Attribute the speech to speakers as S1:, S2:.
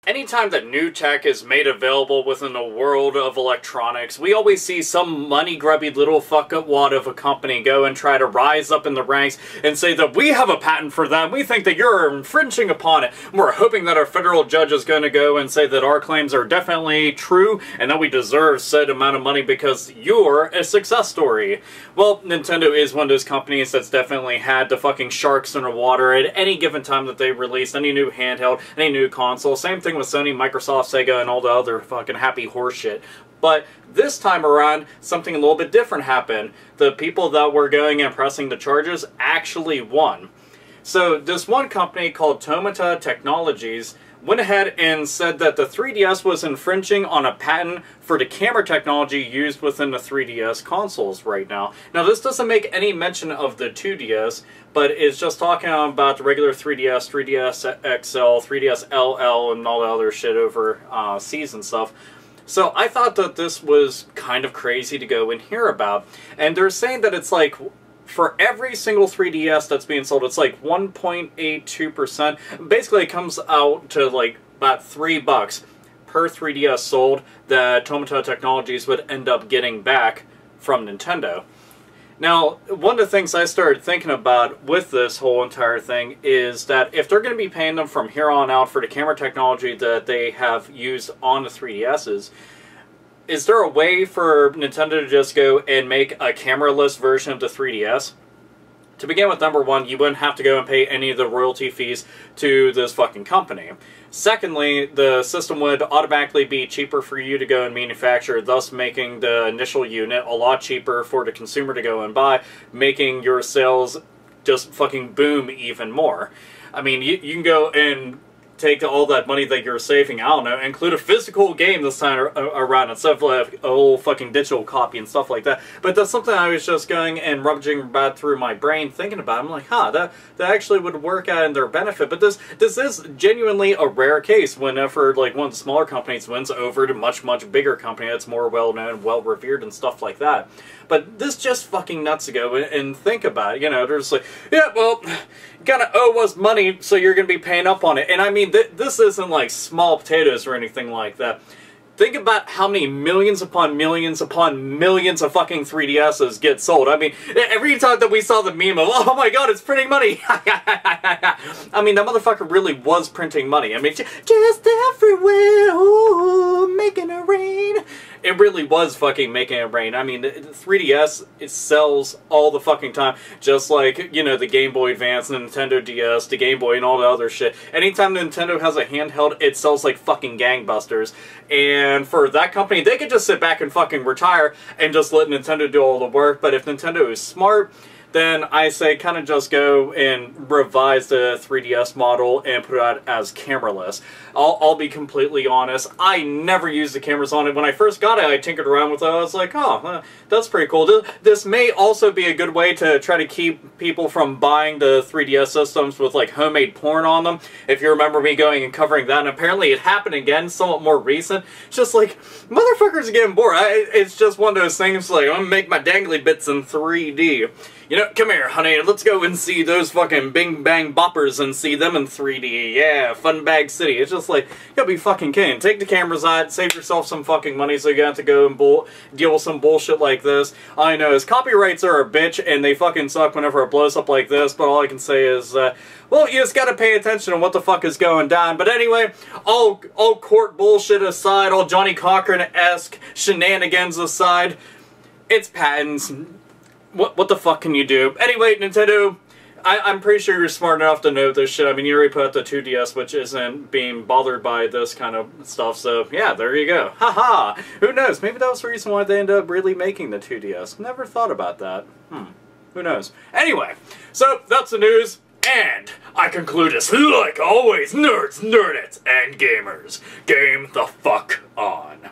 S1: Anytime that new tech is made available within the world of electronics, we always see some money-grubby little fuck-up-wad of a company go and try to rise up in the ranks and say that we have a patent for them, we think that you're infringing upon it. We're hoping that our federal judge is going to go and say that our claims are definitely true and that we deserve said amount of money because you're a success story. Well, Nintendo is one of those companies that's definitely had the fucking sharks in the water at any given time that they release any new handheld, any new console. Same thing with Sony, Microsoft, Sega, and all the other fucking happy horseshit. But this time around, something a little bit different happened. The people that were going and pressing the charges actually won. So this one company called Tomita Technologies went ahead and said that the 3DS was infringing on a patent for the camera technology used within the 3DS consoles right now. Now, this doesn't make any mention of the 2DS, but it's just talking about the regular 3DS, 3DS XL, 3DS LL, and all the other shit over C's and stuff. So I thought that this was kind of crazy to go and hear about. And they're saying that it's like, for every single 3DS that's being sold, it's like 1.82%. Basically, it comes out to like about $3 per 3DS sold that Tomita Technologies would end up getting back from Nintendo. Now, one of the things I started thinking about with this whole entire thing is that if they're going to be paying them from here on out for the camera technology that they have used on the 3DSs, is there a way for Nintendo to just go and make a camera-less version of the 3DS? To begin with, number one, you wouldn't have to go and pay any of the royalty fees to this fucking company. Secondly, the system would automatically be cheaper for you to go and manufacture, thus making the initial unit a lot cheaper for the consumer to go and buy, making your sales just fucking boom even more. I mean, you can go and take all that money that you're saving, I don't know, include a physical game this time around instead of like a whole fucking digital copy and stuff like that. But that's something I was just going and rummaging about through my brain thinking about. I'm like, huh, that actually would work out in their benefit. But this is genuinely a rare case whenever like one of the smaller companies wins over the much bigger company that's more well-known, well-revered and stuff like that. But this just fucking nuts to go and think about it. You know, there's like, yeah, well, you gotta owe us money, so you're gonna be paying up on it. And I mean, this isn't like small potatoes or anything like that. Think about how many millions upon millions upon millions of fucking 3DSs get sold. I mean, every time that we saw the meme of, oh my god, it's printing money. I mean, that motherfucker really was printing money. I mean, just everywhere, ooh, making it rain. It really was fucking making it rain. I mean, the 3DS, it sells all the fucking time. Just like, you know, the Game Boy Advance, the Nintendo DS, the Game Boy, and all the other shit. Anytime Nintendo has a handheld, it sells like fucking gangbusters. And for that company, they could just sit back and fucking retire and just let Nintendo do all the work. But if Nintendo is smart, then I say kind of just go and revise the 3DS model and put it out as cameraless. I'll be completely honest, I never used the cameras on it. When I first got it, I tinkered around with it, I was like, oh, that's pretty cool. This may also be a good way to try to keep people from buying the 3DS systems with like homemade porn on them. If you remember me going and covering that, and apparently it happened again, somewhat more recent. It's just like, motherfuckers are getting bored. It's just one of those things like, I'm gonna make my dangly bits in 3D. You know, come here, honey, let's go and see those fucking Bing Bang Boppers and see them in 3D. Yeah, Fun Bag City. It's just like, you gotta be fucking kidding. Take the cameras out, save yourself some fucking money so you don't have to go and deal with some bullshit like this. All I know is copyrights are a bitch and they fucking suck whenever it blows up like this, but all I can say is, well, you just gotta pay attention to what the fuck is going down. But anyway, all court bullshit aside, all Johnny Cochran-esque shenanigans aside, it's patents. What the fuck can you do? Anyway, Nintendo, I'm pretty sure you're smart enough to know this shit. I mean, you already put out the 2DS, which isn't being bothered by this kind of stuff, so yeah, there you go. Haha! Who knows? Maybe that was the reason why they ended up really making the 2DS. Never thought about that. Who knows? Anyway, so that's the news, and I conclude as, like always, nerds, nerdettes, and gamers, game the fuck on.